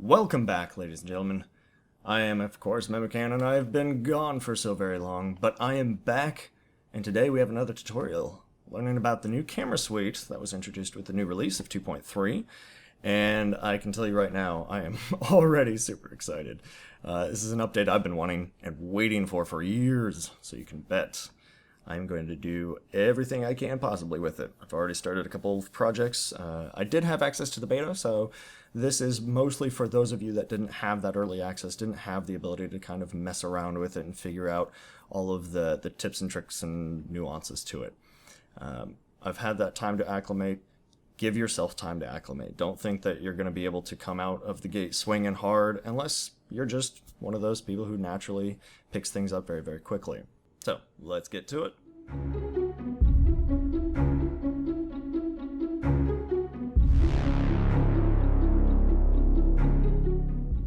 Welcome back, ladies and gentlemen. I am, of course, Memoocan, and I have been gone for so very long, but I am back, and today we have another tutorial, learning about the new camera suite that was introduced with the new release of 2.3, and I can tell you right now, I am already super excited. This is an update I've been wanting and waiting for years, so you can bet I'm going to do everything I can possibly with it. I've already started a couple of projects. I did have access to the beta, so this is mostly for those of you that didn't have that early access, didn't have the ability to kind of mess around with it and figure out all of the tips and tricks and nuances to it. I've had that time to acclimate. Give yourself time to acclimate. Don't think that you're going to be able to come out of the gate swinging hard unless you're just one of those people who naturally picks things up very, very quickly. So, let's get to it.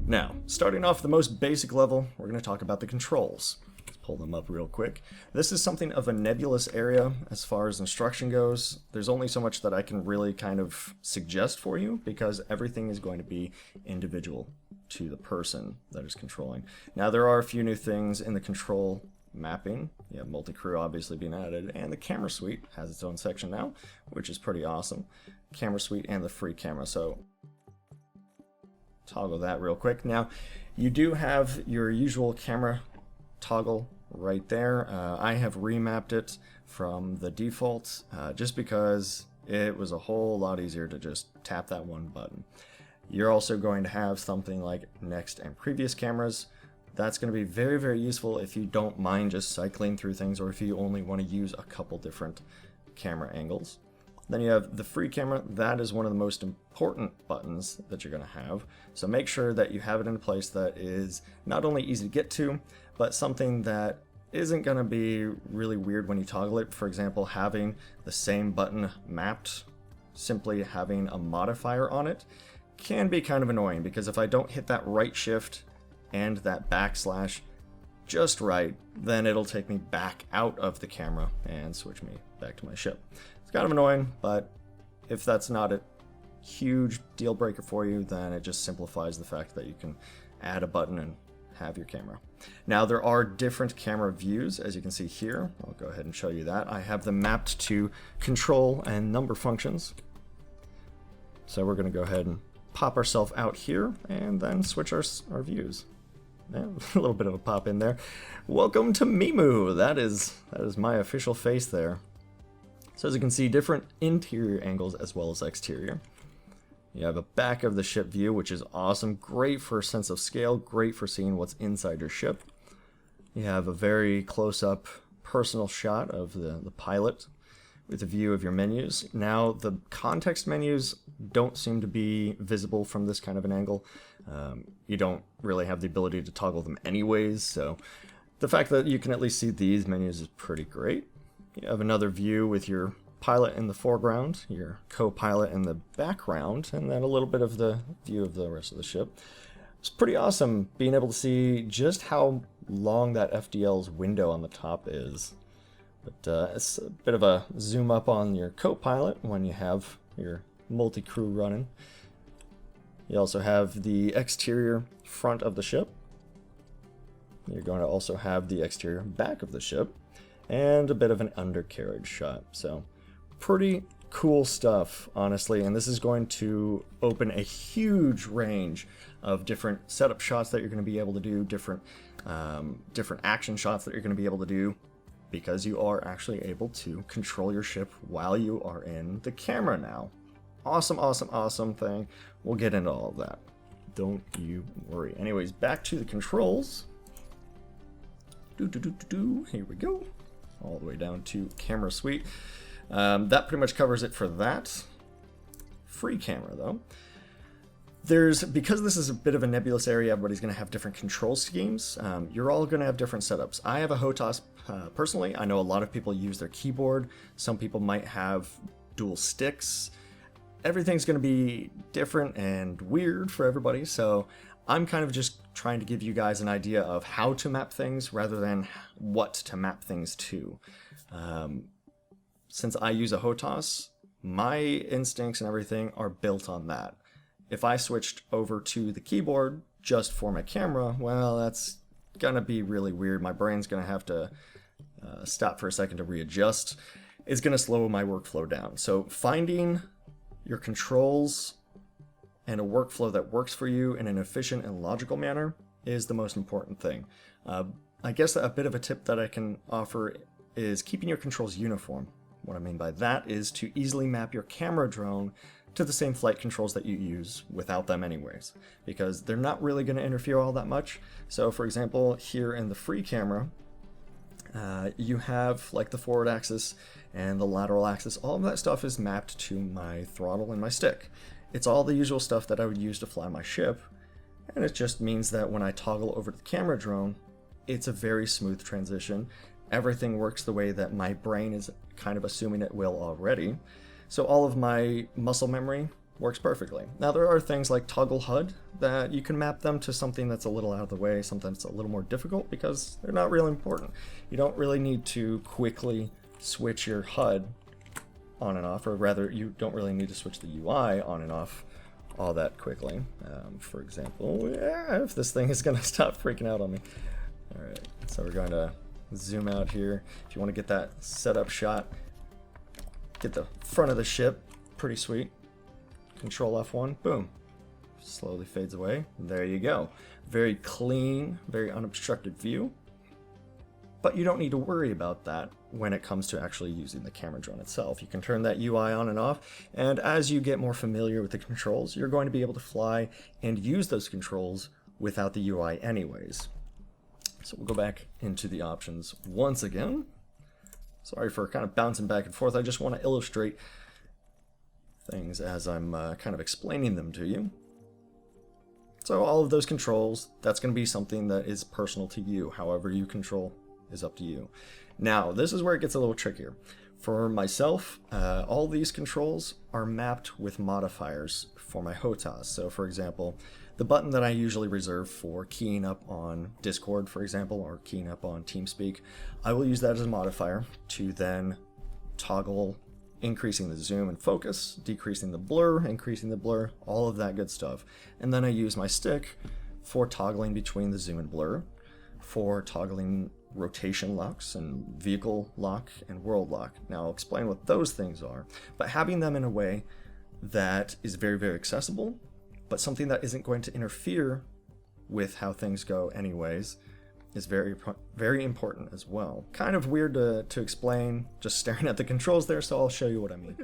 Now, starting off the most basic level, we're going to talk about the controls. Let's pull them up real quick. This is something of a nebulous area as far as instruction goes. There's only so much that I can really kind of suggest for you because everything is going to be individual to the person that is controlling. Now, there are a few new things in the control mapping. You have multi-crew obviously being added, and the camera suite has its own section now, which is pretty awesome. Camera suite and the free camera, so toggle that real quick. Now, you do have your usual camera toggle right there. I have remapped it from the default just because it was a whole lot easier to just tap that one button. You're also going to have something like next and previous cameras. That's going to be very, very useful if you don't mind just cycling through things or if you only want to use a couple different camera angles. Then you have the free camera. That is one of the most important buttons that you're going to have. So make sure that you have it in a place that is not only easy to get to, but something that isn't going to be really weird when you toggle it. For example, having the same button mapped, simply having a modifier on it, can be kind of annoying because if I don't hit that right shift and that backslash just right, then it'll take me back out of the camera and switch me back to my ship. It's kind of annoying, but if that's not a huge deal breaker for you, then it just simplifies the fact that you can add a button and have your camera. Now, there are different camera views, as you can see here. I'll go ahead and show you that. I have them mapped to control and number functions. So we're going to go ahead and pop ourselves out here and then switch our views. Yeah, a little bit of a pop in there. Welcome to Mimu. That is my official face there. So as you can see, different interior angles as well as exterior. You have a back of the ship view, which is awesome. Great for a sense of scale. Great for seeing what's inside your ship. You have a very close-up personal shot of the pilot with a view of your menus. Now, the context menus don't seem to be visible from this kind of an angle. You don't really have the ability to toggle them anyways, so the fact that you can at least see these menus is pretty great. You have another view with your pilot in the foreground, your co-pilot in the background, and then a little bit of the view of the rest of the ship. It's pretty awesome being able to see just how long that FDL's window on the top is. But it's a bit of a zoom up on your co-pilot when you have your multi-crew running. You also have the exterior front of the ship. You're going to also have the exterior back of the ship and a bit of an undercarriage shot. So pretty cool stuff, honestly, and this is going to open a huge range of different setup shots that you're going to be able to do, different action shots that you're going to be able to do, because you are actually able to control your ship while you are in the camera now. Awesome, awesome, awesome thing. We'll get into all of that. Don't you worry. Anyways, back to the controls. Here we go. All the way down to camera suite. That pretty much covers it for that. Free camera, though. Because this is a bit of a nebulous area, everybody's going to have different control schemes. You're all going to have different setups. I have a HOTAS personally. I know a lot of people use their keyboard. Some people might have dual sticks. Everything's going to be different and weird for everybody, so I'm kind of just trying to give you guys an idea of how to map things rather than what to map things to. Since I use a HOTAS, my instincts and everything are built on that. If I switched over to the keyboard just for my camera, well, that's gonna be really weird. My brain's gonna have to stop for a second to readjust. It's gonna slow my workflow down. So finding your controls and a workflow that works for you in an efficient and logical manner is the most important thing. I guess a bit of a tip that I can offer is keeping your controls uniform. What I mean by that is to easily map your camera drone to the same flight controls that you use without them anyways, because they're not really going to interfere all that much. So for example, here in the free camera, you have like the forward axis and the lateral axis. All of that stuff is mapped to my throttle and my stick. It's all the usual stuff that I would use to fly my ship, and it just means that when I toggle over to the camera drone, it's a very smooth transition. Everything works the way that my brain is kind of assuming it will already. So all of my muscle memory works perfectly. Now there are things like toggle HUD that you can map them to something that's a little out of the way, sometimes it's a little more difficult because they're not really important. You don't really need to quickly switch your HUD on and off, or rather you don't really need to switch the UI on and off all that quickly. For example, if this thing is going to stop freaking out on me. Alright, so we're going to zoom out here. If you want to get that setup shot, get the front of the ship, pretty sweet. Control F1, boom. Slowly fades away. There you go. Very clean, very unobstructed view. But you don't need to worry about that when it comes to actually using the camera drone itself. You can turn that UI on and off, and as you get more familiar with the controls, you're going to be able to fly and use those controls without the UI anyways. So we'll go back into the options once again. Sorry for kind of bouncing back and forth. I just want to illustrate things as I'm kind of explaining them to you. So all of those controls, that's going to be something that is personal to you. However you control is up to you. Now, this is where it gets a little trickier. For myself, all these controls are mapped with modifiers for my HOTAS. So for example, the button that I usually reserve for keying up on Discord, for example, or keying up on TeamSpeak, I will use that as a modifier to then toggle increasing the zoom and focus, decreasing the blur, increasing the blur, all of that good stuff. And then I use my stick for toggling between the zoom and blur, for toggling rotation locks and vehicle lock and world lock. Now I'll explain what those things are, but having them in a way that is very, very accessible, but something that isn't going to interfere with how things go anyways, is very, very important as well. Kind of weird to explain just staring at the controls there, so I'll show you what I mean.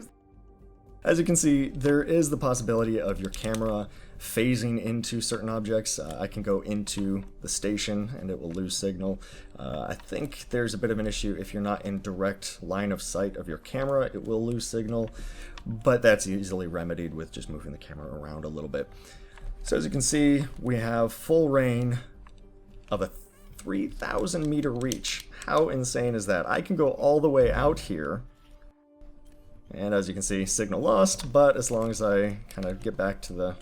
As you can see, there is the possibility of your camera phasing into certain objects. I can go into the station and it will lose signal. I think there's a bit of an issue if you're not in direct line of sight of your camera, it will lose signal, but that's easily remedied with just moving the camera around a little bit. So as you can see, we have full reign of a 3,000 meter reach. How insane is that? I can go all the way out here, and as you can see, signal lost, but as long as I kind of get back to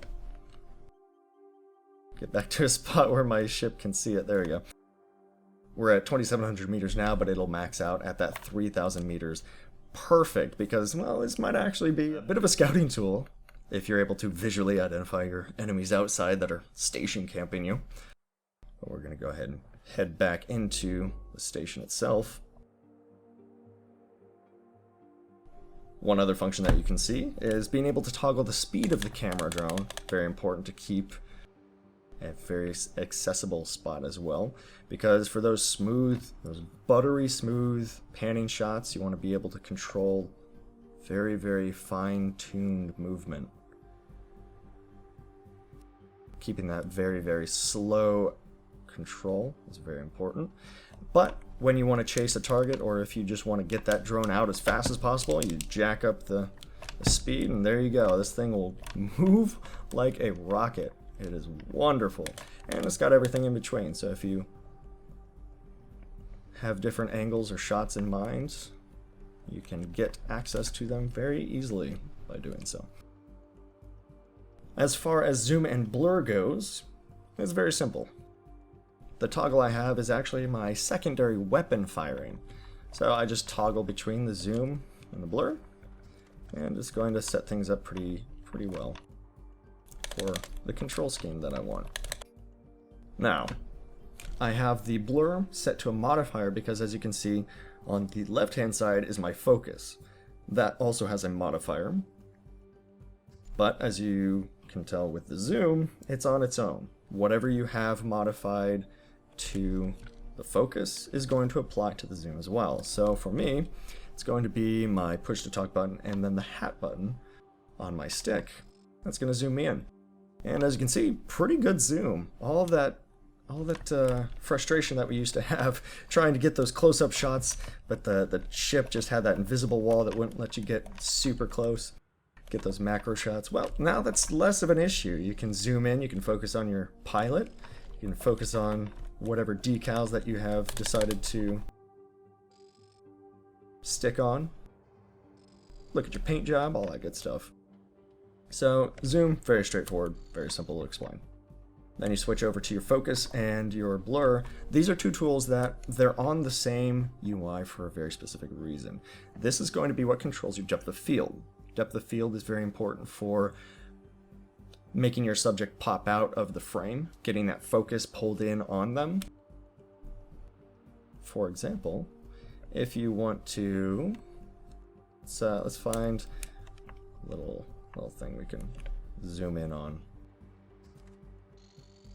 a spot where my ship can see it, there we go. We're at 2,700 meters now, but it'll max out at that 3,000 meters. Perfect, because, well, this might actually be a bit of a scouting tool if you're able to visually identify your enemies outside that are station camping you. But we're going to go ahead and head back into the station itself. One other function that you can see is being able to toggle the speed of the camera drone. Very important to keep a very accessible spot as well, because for those smooth, those buttery smooth panning shots, you want to be able to control very, very fine-tuned movement. Keeping that very, very slow control is very important. But when you want to chase a target, or if you just want to get that drone out as fast as possible, you jack up the speed, and there you go. This thing will move like a rocket. It is wonderful. And it's got everything in between, so if you have different angles or shots in mind, you can get access to them very easily by doing so. As far as zoom and blur goes, it's very simple. The toggle I have is actually my secondary weapon firing. So I just toggle between the zoom and the blur, and it's going to set things up pretty well. for the control scheme that I want. Now, I have the blur set to a modifier because, as you can see, on the left-hand side is my focus. That also has a modifier. But as you can tell with the zoom, it's on its own. Whatever you have modified to the focus is going to apply to the zoom as well. So for me, it's going to be my push to talk button and then the hat button on my stick. That's going to zoom me in. And as you can see, pretty good zoom. All that frustration that we used to have trying to get those close-up shots, but the ship just had that invisible wall that wouldn't let you get super close, get those macro shots. Well, now that's less of an issue. You can zoom in, you can focus on your pilot, you can focus on whatever decals that you have decided to stick on, look at your paint job, all that good stuff. So zoom, very straightforward, very simple to explain. Then you switch over to your focus and your blur. These are two tools that they're on the same UI for a very specific reason. This is going to be what controls your depth of field. Depth of field is very important for making your subject pop out of the frame, getting that focus pulled in on them. For example, if you want to, let's find a little thing we can zoom in on.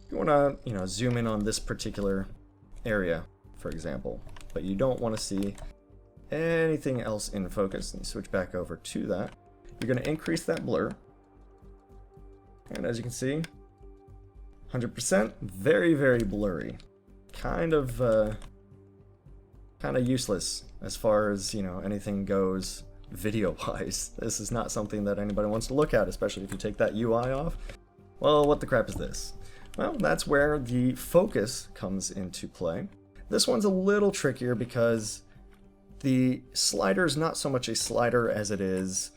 You want to, zoom in on this particular area, for example, but you don't want to see anything else in focus. And you switch back over to that. You're going to increase that blur. And as you can see, 100%, very, very blurry. Kind of useless as far as, anything goes video-wise. This is not something that anybody wants to look at, especially if you take that UI off. Well, what the crap is this? Well, that's where the focus comes into play. This one's a little trickier because the slider is not so much a slider as it is,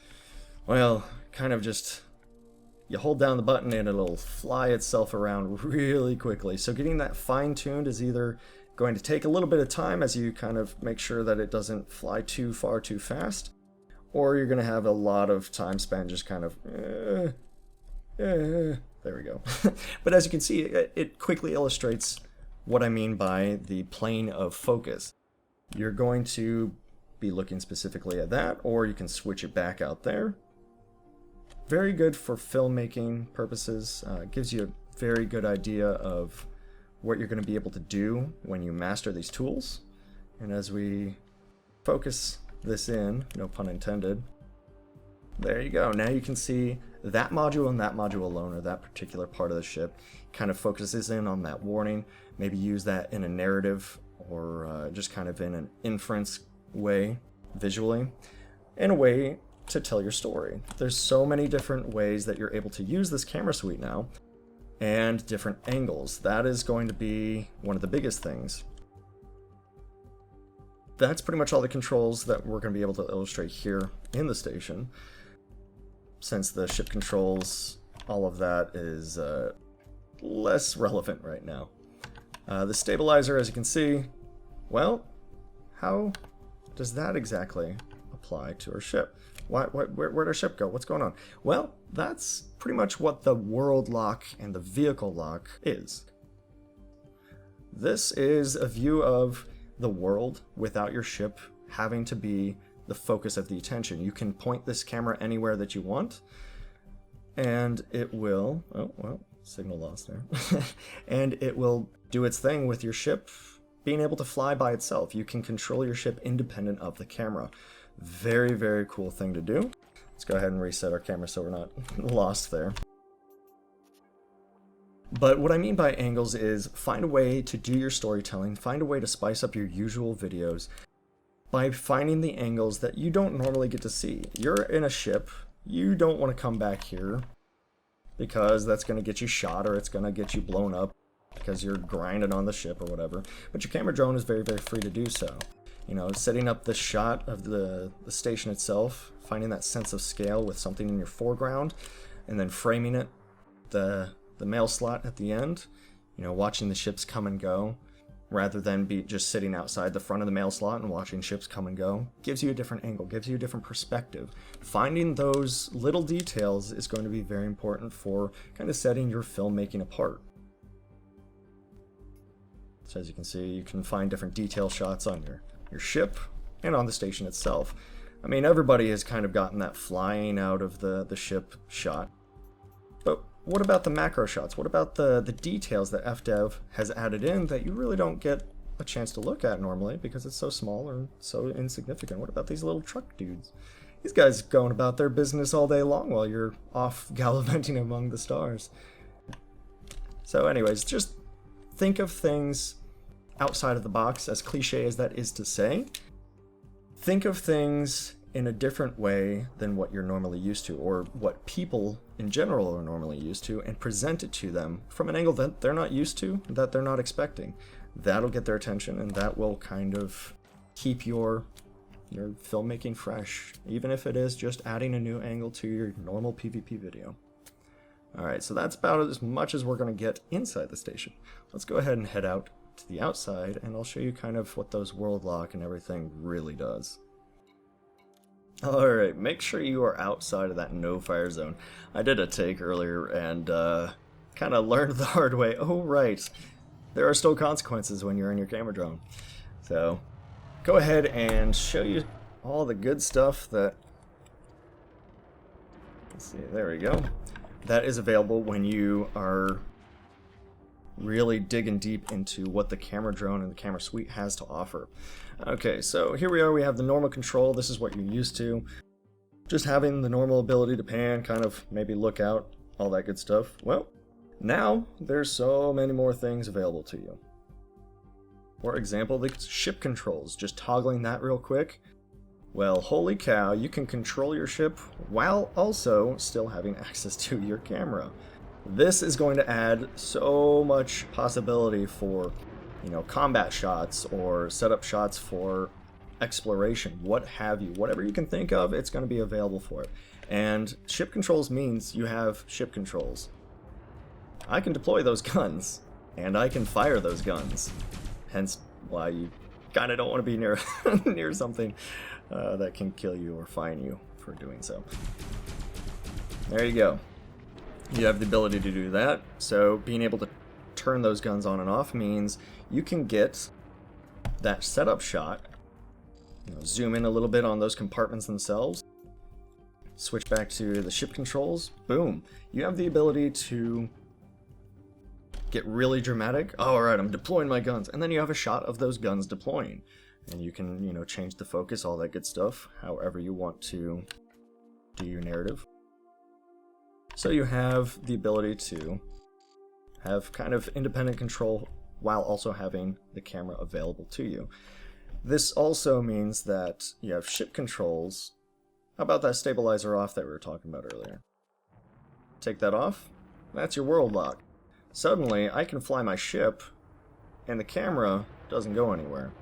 well, kind of just, you hold down the button and it'll fly itself around really quickly. So getting that fine-tuned is either going to take a little bit of time as you kind of make sure that it doesn't fly too far too fast, or you're going to have a lot of time spent just kind of, there we go. But as you can see, it quickly illustrates what I mean by the plane of focus. You're going to be looking specifically at that, or you can switch it back out there. Very good for filmmaking purposes. Gives you a very good idea of what you're going to be able to do when you master these tools. And as we focus this in, no pun intended, there you go. Now you can see that module and that module alone, or that particular part of the ship, kind of focuses in on that warning. Maybe use that in a narrative or just kind of in an inference way, visually, in a way to tell your story. There's so many different ways that you're able to use this camera suite now, and different angles. That is going to be one of the biggest things. That's pretty much all the controls that we're going to be able to illustrate here in the station. Since the ship controls, all of that is less relevant right now. The stabilizer, as you can see, well, how does that exactly apply to our ship? Where'd our ship go? What's going on? Well, that's pretty much what the world lock and the vehicle lock is. This is a view of the world without your ship having to be the focus of the attention. You can point this camera anywhere that you want, and it will, oh, well, signal lost there, and it will do its thing with your ship being able to fly by itself. You can control your ship independent of the camera. Very, very cool thing to do. Let's go ahead and reset our camera so we're not lost there. But what I mean by angles is find a way to do your storytelling, find a way to spice up your usual videos by finding the angles that you don't normally get to see. You're in a ship, you don't want to come back here because that's going to get you shot or it's going to get you blown up because you're grinding on the ship or whatever. But your camera drone is very, very free to do so. You know, setting up the shot of the station itself, finding that sense of scale with something in your foreground, and then framing it, the mail slot at the end, you know, watching the ships come and go. rather than be just sitting outside the front of the mail slot and watching ships come and go. Gives you a different angle, gives you a different perspective. Finding those little details is going to be very important for kind of setting your filmmaking apart. So as you can see, you can find different detail shots on your ship and on the station itself. I mean, everybody has kind of gotten that flying out of the ship shot. But what about the macro shots? What about the details that FDev has added in that you really don't get a chance to look at normally because it's so small or so insignificant? What about these little truck dudes? These guys going about their business all day long while you're off gallivanting among the stars. So anyways, just think of things outside of the box, as cliche as that is to say. Think of things in a different way than what you're normally used to, or what people in general are normally used to, and present it to them from an angle that they're not used to, that they're not expecting. That'll get their attention, and that will kind of keep your filmmaking fresh, even if it is just adding a new angle to your normal PvP video. Alright, so that's about as much as we're going to get inside the station. Let's go ahead and head out to the outside, and I'll show you kind of what those world lock and everything really does. Alright, make sure you are outside of that no-fire zone. I did a take earlier and kind of learned the hard way. Oh, right. There are still consequences when you're in your camera drone. So, go ahead and show you all the good stuff that... Let's see, there we go. That is available when you are really digging deep into what the camera drone and the camera suite has to offer. Okay, so here we are, we have the normal control. This is what you're used to. Just having the normal ability to pan, kind of maybe look out, all that good stuff. Well, now there's so many more things available to you. For example, the ship controls, just toggling that real quick. Well, holy cow, you can control your ship while also still having access to your camera. This is going to add so much possibility for, you know, combat shots or setup shots for exploration, what have you. Whatever you can think of, it's going to be available for it. And ship controls means you have ship controls. I can deploy those guns, and I can fire those guns. Hence why you kind of don't want to be near near something that can kill you or fine you for doing so. There you go. You have the ability to do that, so being able to turn those guns on and off means you can get that setup shot, you know, zoom in a little bit on those compartments themselves, switch back to the ship controls, boom. You have the ability to get really dramatic. Oh, alright, I'm deploying my guns, and then you have a shot of those guns deploying. And you can, you know, change the focus, all that good stuff, however you want to do your narrative. So you have the ability to have kind of independent control while also having the camera available to you. This also means that you have ship controls. How about that stabilizer off that we were talking about earlier? Take that off, that's your world lock. Suddenly, I can fly my ship, and the camera doesn't go anywhere.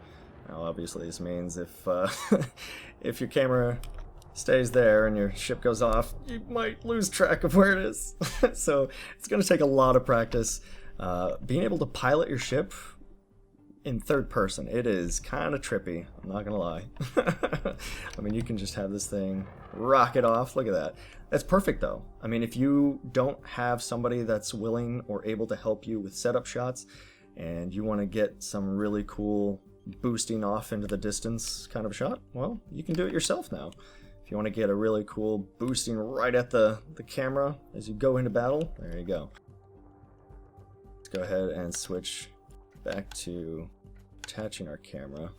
Now, obviously, this means if if your camera stays there and your ship goes off, you might lose track of where it is. So it's going to take a lot of practice. Being able to pilot your ship in third person, it is kind of trippy, I'm not going to lie. I mean, you can just have this thing rocket off. Look at that. That's perfect, though. I mean, if you don't have somebody that's willing or able to help you with setup shots, and you want to get some really cool boosting off into the distance kind of shot, well, you can do it yourself now. If you want to get a really cool boosting right at the camera as you go into battle, there you go. Let's go ahead and switch back to attaching our camera.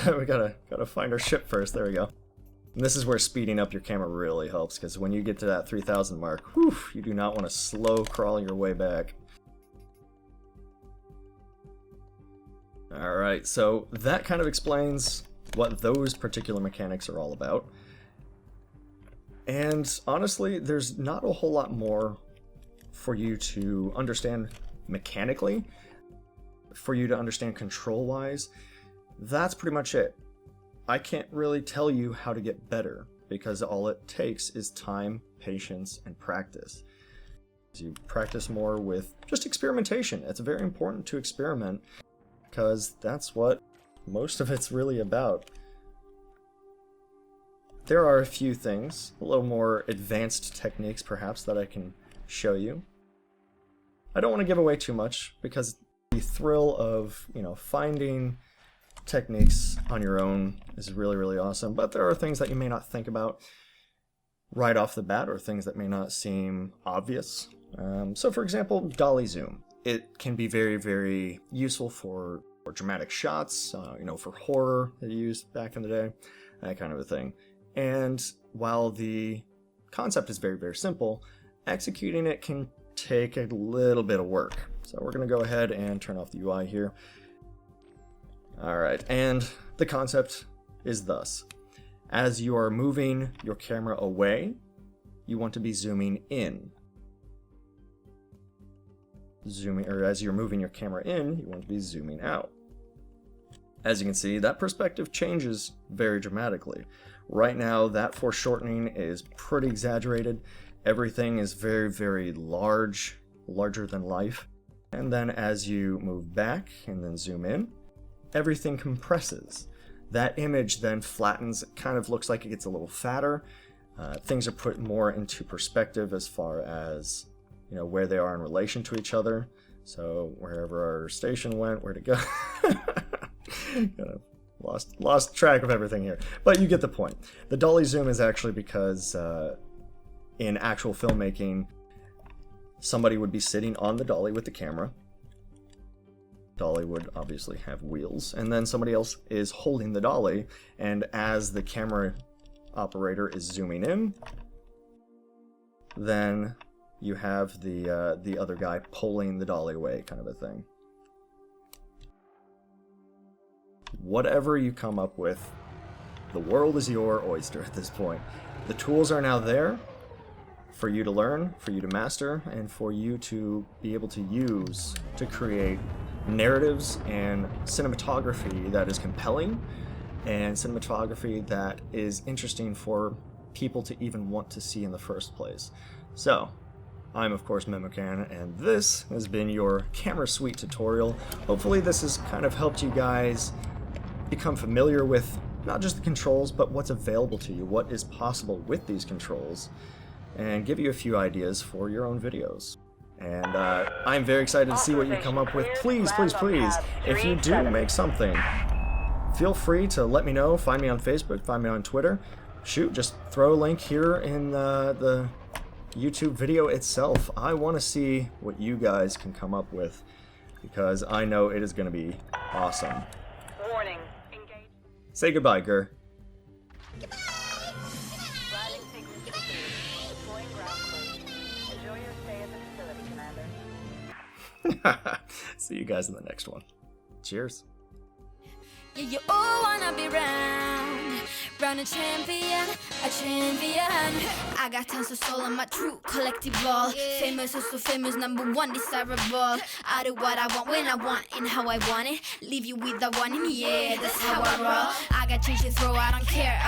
We gotta find our ship first, there we go. And this is where speeding up your camera really helps, because when you get to that 3000 mark, whew, you do not want to slow crawl your way back. Alright, so that kind of explains what those particular mechanics are all about. And honestly, there's not a whole lot more for you to understand mechanically, for you to understand control-wise. That's pretty much it. I can't really tell you how to get better, because all it takes is time, patience, and practice. You practice more with just experimentation. It's very important to experiment because that's what most of it's really about. There are a few things, a little more advanced techniques perhaps, that I can show you. I don't want to give away too much because the thrill of, finding techniques on your own is really, really awesome, but there are things that you may not think about right off the bat, or things that may not seem obvious. So for example, dolly zoom. It can be very, very useful for dramatic shots, for horror that you used back in the day, that kind of a thing. And while the concept is very, very simple, executing it can take a little bit of work. So we're going to go ahead and turn off the UI here. Alright, and the concept is thus. As you are moving your camera away, you want to be zooming in. As you're moving your camera in, you want to be zooming out. As you can see, that perspective changes very dramatically. Right now, that foreshortening is pretty exaggerated. Everything is very, very large, larger than life. And then as you move back and then zoom in, everything compresses. That image then flattens, it kind of looks like it gets a little fatter. Things are put more into perspective as far as, where they are in relation to each other. So wherever our station went, where'd it go? Kind of lost track of everything here. But you get the point. The dolly zoom is actually because in actual filmmaking, somebody would be sitting on the dolly with the camera. Dolly would obviously have wheels, and then somebody else is holding the dolly, and as the camera operator is zooming in, then you have the other guy pulling the dolly away, kind of a thing. Whatever you come up with, the world is your oyster at this point. The tools are now there for you to learn, for you to master, and for you to be able to use to create narratives and cinematography that is compelling, and cinematography that is interesting for people to even want to see in the first place. So, I'm of course Memoocan, and this has been your camera suite tutorial. Hopefully this has kind of helped you guys become familiar with not just the controls, but what's available to you, what is possible with these controls, and give you a few ideas for your own videos. And I'm very excited to see what you come up with. Please, please, please, if you do make something, feel free to let me know. Find me on Facebook, find me on Twitter. Shoot, just throw a link here in the YouTube video itself. I want to see what you guys can come up with, because I know it is going to be awesome. Warning. Engage. Say goodbye, Gur. Riding sequence complete. Deploying ground crew. Enjoy your stay at the facility, Commander. See you guys in the next one. Cheers. Yeah, you all wanna be round a champion, a champion. I got tons of soul on my true collectible. Famous is so famous, number one desirable. I do what I want when I want and how I want it. Leave you with the one in, yeah, that's how I roll. I got change to throw, I don't care.